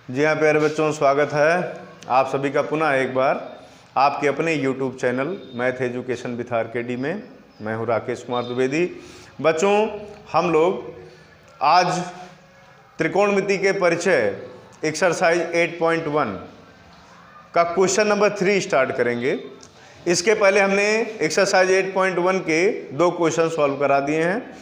जी हाँ प्यारे बच्चों, स्वागत है आप सभी का पुनः एक बार आपके अपने YouTube channel math education with RKD में। मैं हूँ राकेश कुमार द्विवेदी। बच्चों, हम लोग आज त्रिकोणमिति के परिचय एक्सरसाइज 8.1 का क्वेश्चन नंबर 3 स्टार्ट करेंगे। इसके पहले हमने एक्सरसाइज 8.1 के 2 क्वेश्चन सॉल्व करा दिए हैं।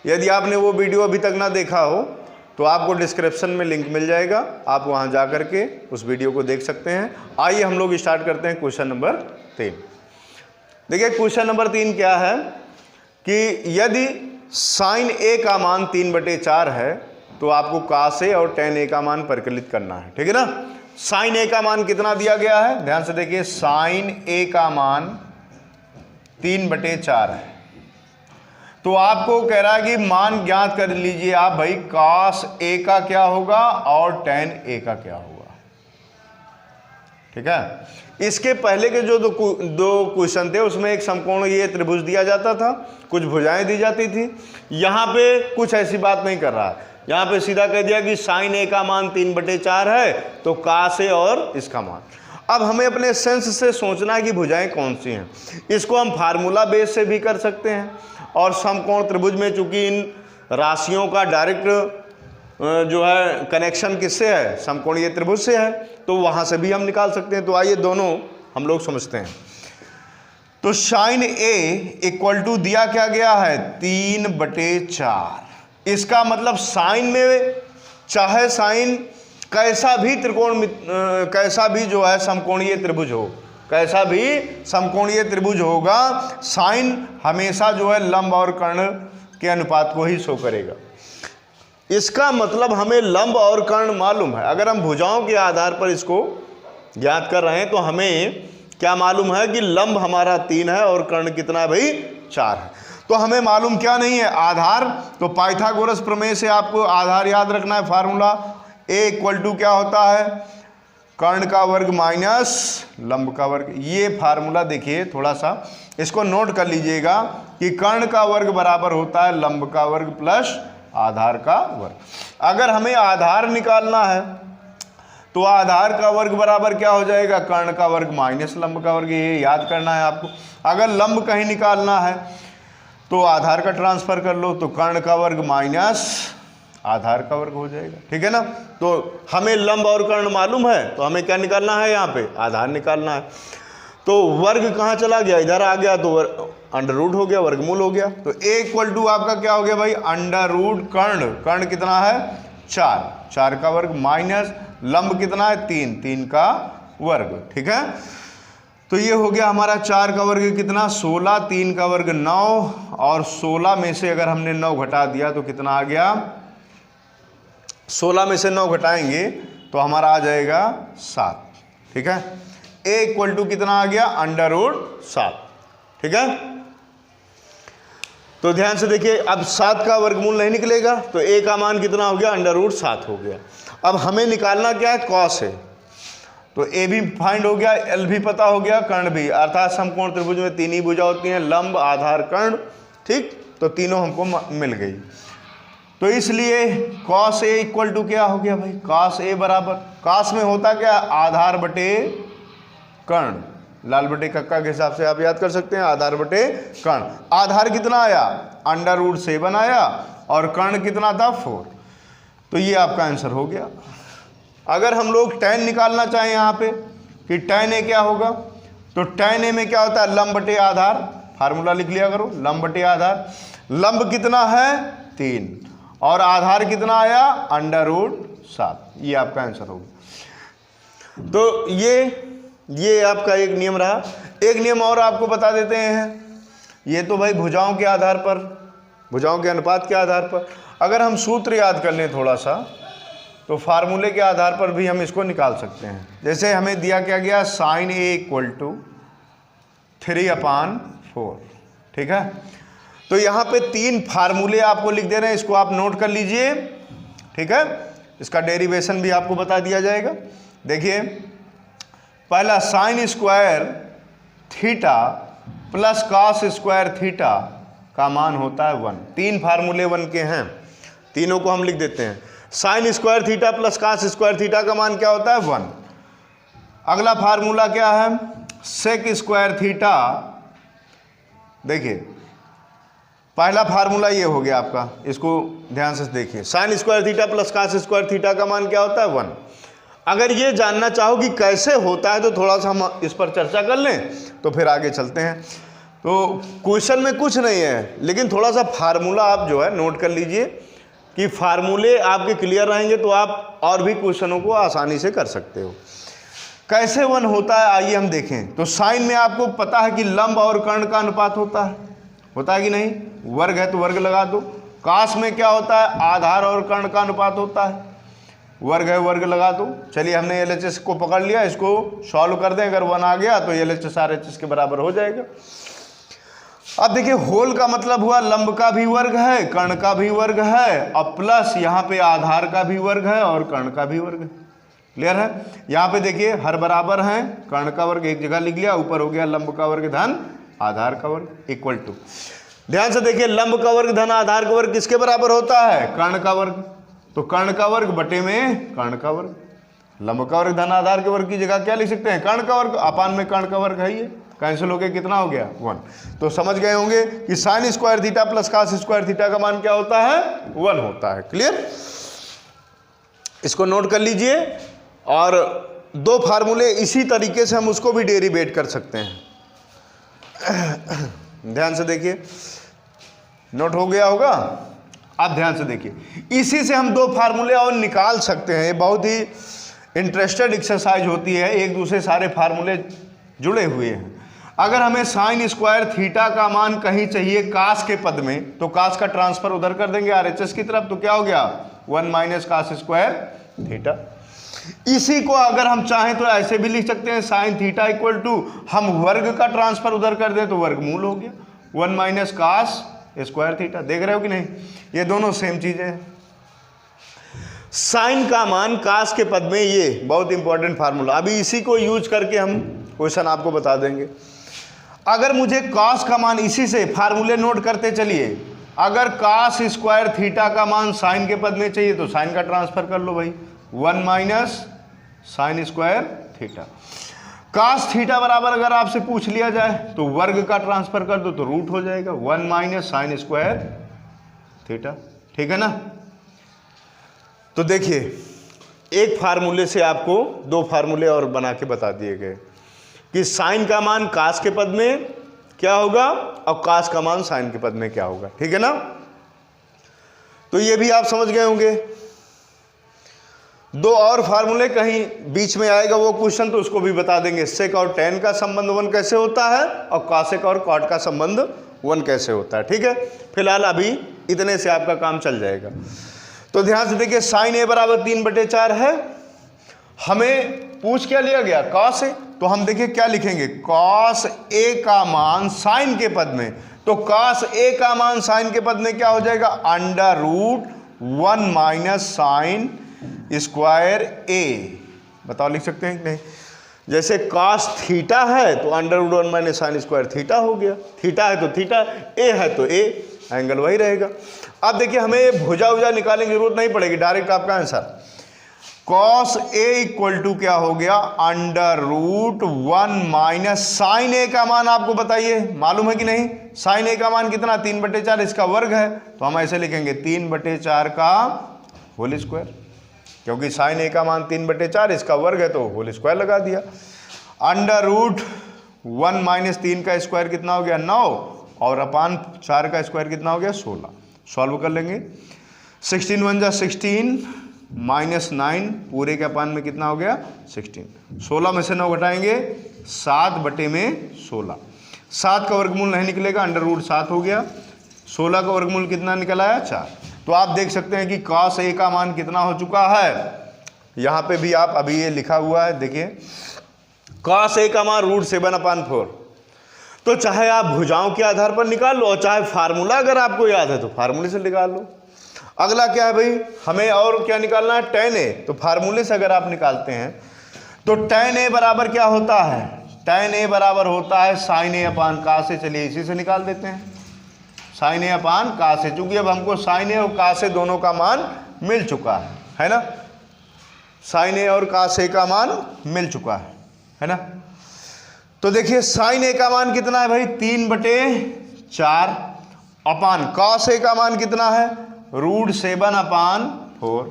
यदि आपने वो वीडियो अभी तक ना देखा हो तो आपको डिस्क्रिप्शन में लिंक मिल जाएगा, आप वहां जा करके उस वीडियो को देख सकते हैं। आइए हम लोग स्टार्ट करते हैं क्वेश्चन नंबर 3। देखिए क्वेश्चन नंबर 3 क्या है कि यदि साइन ए का मान 3/4 है तो आपको cos ए और tan ए का मान परिकलित करना है। ठीक है ना। साइन ए का मान कितना दिया गया है, ध्यान से देखिए। साइन ए का मान 3/4 है, तो आपको कह रहा है कि मान ज्ञात कर लीजिए आप भाई, cos ए का क्या होगा और tan ए का क्या होगा। ठीक है। इसके पहले के जो दो क्वेश्चन थे उसमें एक समकोण ये त्रिभुज दिया जाता था, कुछ भुजाएं दी जाती थी। यहां पे कुछ ऐसी बात नहीं कर रहा है, यहां पे सीधा कह दिया कि साइन ए का मान 3/4 है तो cos ए और इसका मान। अब हमें अपने सेंस से सोचना है कि भुजाएं कौन सी हैं। इसको हम फार्मूला बेस से भी कर सकते हैं, और समकोण त्रिभुज में चूंकि इन राशियों का डायरेक्ट जो है कनेक्शन किससे है, समकोणीय त्रिभुज से है, तो वहां से भी हम निकाल सकते हैं। तो आइए दोनों हम लोग समझते हैं। तो साइन ए इक्वल टू दिया क्या गया है 3/4। इसका मतलब साइन में चाहे साइन कैसा भी कैसा भी जो है समकोणीय त्रिभुज हो, कैसा भी समकोणीय त्रिभुज होगा, साइन हमेशा जो है लंब और कर्ण के अनुपात को ही शो करेगा। इसका मतलब हमें लंब और कर्ण मालूम है। अगर हम भुजाओं के आधार पर इसको ज्ञात कर रहे हैं तो हमें क्या मालूम है कि लंब हमारा 3 है और कर्ण कितना है भाई 4 है। तो हमें मालूम क्या नहीं है, आधार। तो पाइथागोरस प्रमेय से आपको आधार याद रखना है। फार्मूला ए इक्वल टू क्या होता है, कर्ण का वर्ग माइनस लंब का वर्ग। ये फार्मूला देखिए, थोड़ा सा इसको नोट कर लीजिएगा कि कर्ण का वर्ग बराबर होता है लंब का वर्ग प्लस आधार का वर्ग। अगर हमें आधार निकालना है तो आधार का वर्ग बराबर क्या हो जाएगा, कर्ण का वर्ग माइनस लंब का वर्ग। ये याद करना है आपको। अगर लंब कहीं निकालना है तो आधार का ट्रांसफर कर लो, तो कर्ण का वर्ग माइनस आधार का वर्ग हो जाएगा। ठीक है ना। तो हमें लंब और कर्ण मालूम है, तो हमें क्या निकालना है, यहाँ पे आधार निकालना है। तो वर्ग कहाँ चला गया, इधर आ गया, तो अंडर रूट हो गया, वर्गमूल हो गया। तो ए इक्वल टू आपका क्या हो गया भाई, अंडर रूट कर्ण। कर्ण कितना है 4 का वर्ग माइनस लंब कितना है 3 का वर्ग। ठीक है। तो ये हो गया हमारा 4 का वर्ग कितना 16, 3 का वर्ग 9, और 16 में से अगर हमने 9 घटा दिया तो कितना आ गया, 16 में से 9 घटाएंगे तो हमारा आ जाएगा 7। ठीक है। ए इक्वल टू कितना आ गया, अंडर रूट 7। ठीक है। तो ध्यान से देखिए, अब 7 का वर्गमूल नहीं निकलेगा, तो ए का मान कितना हो गया, अंडर रूट 7 हो गया। अब हमें निकालना क्या है, कॉस है। तो ए भी फाइंड हो गया, एल भी पता हो गया, कर्ण भी। अर्थात समकोण त्रिभुज में 3 ही भुजा होती हैं, लंब आधार कर्ण। ठीक, तो तीनों हमको मिल गई। तो इसलिए cos ए इक्वल टू क्या हो गया भाई, cos ए बराबर, cos में होता क्या, आधार बटे कर्ण। लाल बटे कक्का के हिसाब से आप याद कर सकते हैं, आधार बटे कर्ण। आधार कितना आया, अंडर रूट 7 आया, और कर्ण कितना था 4। तो ये आपका आंसर हो गया। अगर हम लोग tan निकालना चाहें यहाँ पे कि tan ए क्या होगा, तो tan ए में क्या होता है, लंब बटे आधार। फार्मूला लिख लिया करो, लंब बटे आधार। लंब कितना है 3, और आधार कितना आया, अंडर रूट 7। ये आपका आंसर होगा। तो ये आपका एक नियम रहा। एक नियम और आपको बता देते हैं। ये तो भाई भुजाओं के आधार पर, भुजाओं के अनुपात के आधार पर। अगर हम सूत्र याद कर लें थोड़ा सा, तो फार्मूले के आधार पर भी हम इसको निकाल सकते हैं। जैसे हमें दिया क्या गया, साइन ए इक्वल टू 3/4। ठीक है। तो यहाँ पे 3 फार्मूले आपको लिख दे रहे हैं, इसको आप नोट कर लीजिए। ठीक है। इसका डेरिवेशन भी आपको बता दिया जाएगा। देखिए, पहला sign square theta plus cos square theta का मान होता है 1। 3 फार्मूले 1 के हैं, तीनों को हम लिख देते हैं। Sine square theta plus cos square theta का मान क्या होता है 1। अगला फार्मूला क्या है, सेक स्क्वायर थीटा। देखिए पहला फार्मूला ये हो गया आपका, इसको ध्यान से देखिए, sine square theta plus cos square theta का मान क्या होता है 1। अगर ये जानना चाहो कि कैसे होता है तो थोड़ा सा हम इस पर चर्चा कर लें, तो फिर आगे चलते हैं। तो क्वेश्चन में कुछ नहीं है, लेकिन थोड़ा सा फार्मूला आप जो है नोट कर लीजिए कि फार्मूले आपके क्लियर रहेंगे तो आप और भी क्वेश्चनों को आसानी से कर सकते हो। कैसे 1 होता है आइए हम देखें। तो साइन में आपको पता है कि लंब और कर्ण का अनुपात होता है कि नहीं, वर्ग है तो वर्ग लगा दो। कास में क्या होता है, आधार और कर्ण का अनुपात होता है, वर्ग है वर्ग लगा दो। चलिए हमने LHS को पकड़ लिया, इसको सॉल्व कर दें, अगर 1 आ गया तो LHS RHS के बराबर हो जाएगा। अब देखिए होल का मतलब हुआ लंब का भी वर्ग है, कर्ण का भी वर्ग है, और प्लस यहाँ पे आधार का भी वर्ग है और कर्ण का भी वर्ग है। क्लियर है। यहाँ पे देखिए हर बराबर हैं, कर्ण का वर्ग एक जगह लिख लिया, ऊपर हो गया लंब का वर्ग धन आधार का वर्ग इक्वल टू। ध्यान से देखिए लंब का वर्ग धन आधार का वर्ग किसके बराबर होता है, कर्ण का वर्ग। तो कर्ण का वर्ग बटे में कर्ण का वर्ग। लंब का वर्ग धन आधार के वर्ग की जगह क्या लिख सकते हैं, कर्ण का वर्ग, अपान में कर्ण का वर्ग है, ये कैंसिल हो गया, कितना हो गया 1। तो समझ गए होंगे कि sine square theta plus cos square theta का मान क्या होता है 1 होता है। क्लियर, इसको नोट कर लीजिए। और 2 फार्मूले इसी तरीके से हम उसको भी डेरिवेट कर सकते हैं। ध्यान से देखिए, नोट हो गया होगा। आप ध्यान से देखिए, इसी से हम 2 फार्मूले और निकाल सकते हैं। ये बहुत ही इंटरेस्टेड एक्सरसाइज होती है, एक दूसरे सारे फार्मूले जुड़े हुए हैं। अगर हमें साइन स्क्वायर थीटा का मान कहीं चाहिए कास के पद में, तो कास का ट्रांसफर उधर कर देंगे RHS की तरफ, तो क्या हो गया 1 माइनस कास स्क्वायर थीटा। इसी को अगर हम चाहें तो ऐसे भी लिख सकते हैं, साइन थीटा इक्वल टू हम वर्ग का ट्रांसफर उधर कर दें तो वर्गमूल हो गया 1 माइनस कास स्क्वायर थीटा। देख रहे हो कि नहीं, ये दोनों सेम चीजें हैं। साइन का मान कास के पद में, ये बहुत इंपॉर्टेंट फार्मूला, अभी इसी को यूज करके हम क्वेश्चन आपको बता देंगे। अगर मुझे कास का मान, इसी से फार्मूले नोट करते चलिए, अगर कास स्क्वायर थीटा का मान साइन के पद में चाहिए तो साइन का ट्रांसफर कर लो भाई, 1 minus sine square theta. Cos theta बराबर अगर आपसे पूछ लिया जाए तो वर्ग का ट्रांसफर कर दो तो रूट हो जाएगा 1 माइनस साइन स्क्वायर थीटा। ठीक है ना। तो देखिए एक फार्मूले से आपको 2 फार्मूले और बना के बता दिए गए कि साइन का मान कास के पद में क्या होगा और कास का मान साइन के पद में क्या होगा। ठीक है ना। तो ये भी आप समझ गए होंगे। 2 और फार्मूले कहीं बीच में आएगा वो क्वेश्चन, तो उसको भी बता देंगे। सेक और टेन का संबंध 1 कैसे होता है और कासेक और कॉट का संबंध 1 कैसे होता है। ठीक है, फिलहाल अभी इतने से आपका काम चल जाएगा। तो ध्यान से देखिए, साइन ए बराबर 3/4 है। हमें पूछ क्या लिया गया, कॉस ए। तो हम देखिए क्या लिखेंगे, कॉस ए का मान साइन के पद में, तो कॉस ए का मान साइन के पद में क्या हो जाएगा, √1 माइनस साइन स्क्वायर ए। बताओ लिख सकते हैं कि नहीं। जैसे कॉस थीटा है तो √1 माइनस साइन स्क्वायर थीटा हो गया, थीटा है तो थीटा, ए है तो ए, एंगल वही रहेगा। अब देखिए हमें भुजा उजा निकालने की जरूरत नहीं पड़ेगी, डायरेक्ट आपका answer cos A equal to क्या हो गया, √1 माइनस साइन ए का मान आपको बताइए, मालूम है कि नहीं। साइन ए का मान कितना, 3/4, इसका वर्ग है, तो हम ऐसे लिखेंगे 3/4 का होल स्क्वायर, क्योंकि साइन ए का मान 3/4, इसका वर्ग है तो होल स्क्वायर लगा दिया। √1 माइनस 3 का स्क्वायर कितना हो गया 9, और अपान 4 का स्क्वायर कितना हो गया 16। सॉल्व कर लेंगे, 16 1 जा 16 माइनस 9 पूरे के अपान में कितना हो गया 16। 16 में से 9 घटाएंगे 7/16। 7 का वर्गमूल नहीं निकलेगा, √7 हो गया। 16 का वर्गमूल कितना निकल आया 4। तो आप देख सकते हैं कि कॉस ए का मान कितना हो चुका है। यहाँ पे भी आप अभी ये लिखा हुआ है, देखिए कॉस ए का मान √7/4। तो चाहे आप भुजाओं के आधार पर निकाल लो, और चाहे फार्मूला अगर आपको याद है तो फार्मूले से निकाल लो। अगला क्या है भाई, हमें और क्या निकालना है, tan ए। तो फार्मूले से अगर आप निकालते हैं तो tan ए बराबर क्या होता है, tan ए बराबर होता है साइन ए अपान कास ए। चलिए इसी से निकाल देते हैं, साइन ए अपान कास ए। चूंकि अब हमको साइन ए और कास ए दोनों का मान मिल चुका है ना, साइन ए और cos ए का मान मिल चुका है ना। तो देखिए साइन ए का मान कितना है भाई 3/4 अपान cos ए का मान कितना है √7/4।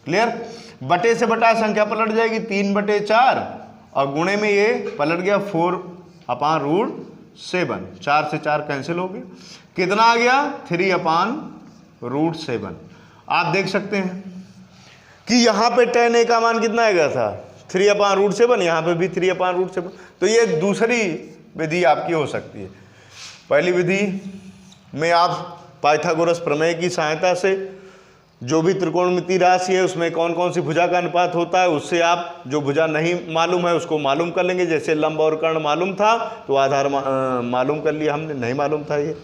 क्लियर, बटे से बटा संख्या पलट जाएगी 3/4 और गुणे में ये पलट गया 4/√7, 4 से 4 कैंसिल हो गया, कितना आ गया 3/√7। आप देख सकते हैं कि यहाँ पे tan a का मान कितना आ गया था 3/√7, यहाँ पे भी 3/√7। तो ये दूसरी विधि आपकी हो सकती है। पहली विधि में आप पाइथागोरस प्रमेय की सहायता से जो भी त्रिकोणमितीय राशि है उसमें कौन कौन सी भुजा का अनुपात होता है, उससे आप जो भुजा नहीं मालूम है उसको मालूम कर लेंगे। जैसे लंब और कर्ण मालूम था तो आधार मालूम कर लिया हमने, नहीं मालूम था ये,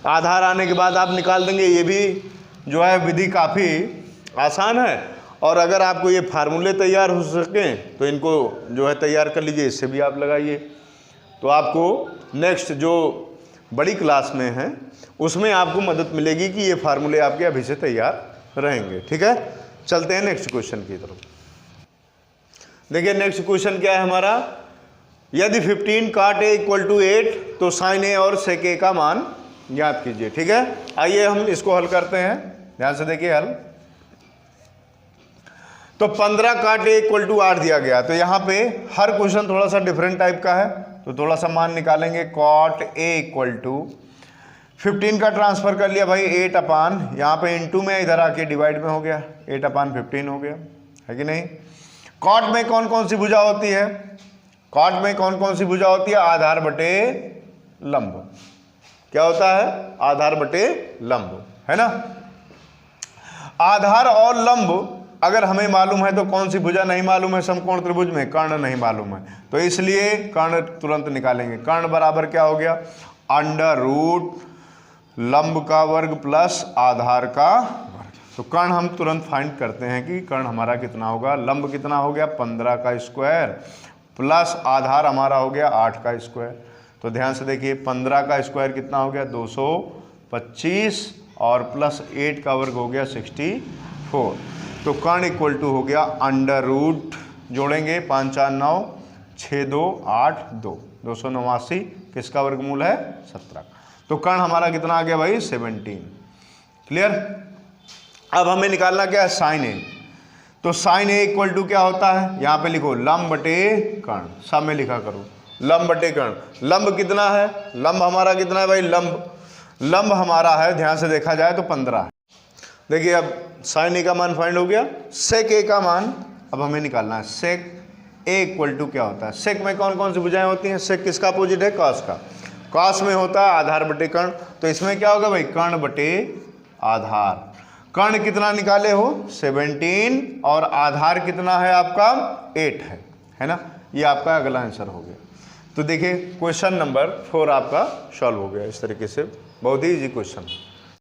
आधार आने के बाद आप निकाल देंगे। ये भी जो है विधि काफ़ी आसान है। और अगर आपको ये फार्मूले तैयार हो सकें तो इनको जो है तैयार कर लीजिए, इससे भी आप लगाइए। तो आपको नेक्स्ट जो बड़ी क्लास में है उसमें आपको मदद मिलेगी कि ये फार्मूले आपके अभी से तैयार रहेंगे। ठीक है, चलते हैं नेक्स्ट क्वेश्चन की तरफ। देखिए नेक्स्ट क्वेश्चन क्या है हमारा, यदि 15 cot a = 8 तो sin a और sec a का मान ज्ञात कीजिए। ठीक है, आइए हम इसको हल करते हैं, ध्यान से देखिए हल। तो 15 cot a = 8 दिया गया, तो यहाँ पे हर क्वेश्चन थोड़ा सा डिफरेंट टाइप का है, तो थोड़ा सा मान निकालेंगे। cot a = 15 का ट्रांसफर कर लिया भाई 8 अपान, यहाँ पे इंटू में इधर आके डिवाइड में हो गया, 8/15 हो गया, है कि नहीं। कॉट में कौन कौन सी भुजा होती है, कॉट में कौन कौन सी भुजा होती है, आधार बटे लंब। क्या होता है, आधार बटे लंब, है ना। आधार और लंब अगर हमें मालूम है तो कौन सी भुजा नहीं मालूम है समकोण त्रिभुज में, कर्ण नहीं मालूम है, तो इसलिए कर्ण तुरंत निकालेंगे। कर्ण बराबर क्या हो गया, √ लंब का वर्ग प्लस आधार का वर्ग। तो कर्ण हम तुरंत फाइंड करते हैं कि कर्ण हमारा कितना होगा, लंब कितना हो गया 15 का स्क्वायर प्लस आधार हमारा हो गया 8 का स्क्वायर। तो ध्यान से देखिए 15 का स्क्वायर कितना हो गया 225 और प्लस 8 का वर्ग हो गया 64। तो कर्ण = हो गया √ जोड़ेंगे 5 4 9 6 2 8 2 289, किसका वर्गमूल है 17। तो कर्ण हमारा कितना आ गया भाई 17। क्लियर। अब हमें निकालना क्या है sin a। तो sin a = क्या होता है, यहाँ पे लिखो लंब बटे कर्ण, सब में लिखा करो लंब बटे कर्ण। लंब कितना है, लंब हमारा कितना है भाई, लंब हमारा है, ध्यान से देखा जाए तो 15 है। देखिए अब sin a का मान फाइंड हो गया, sec a का मान अब हमें निकालना है। sec a = क्या होता है, sec में कौन कौन सी भुजाएं होती हैं, sec किसका अपोजिट है, cos का। cos में होता है आधार बटे कर्ण, तो इसमें क्या होगा भाई कर्ण बटे आधार। कर्ण कितना निकाले हो 17 और आधार कितना है आपका 8 है ना। ये आपका अगला आंसर हो गया। तो देखिए क्वेश्चन नंबर 4 आपका सॉल्व हो गया इस तरीके से, बहुत ही इजी क्वेश्चन।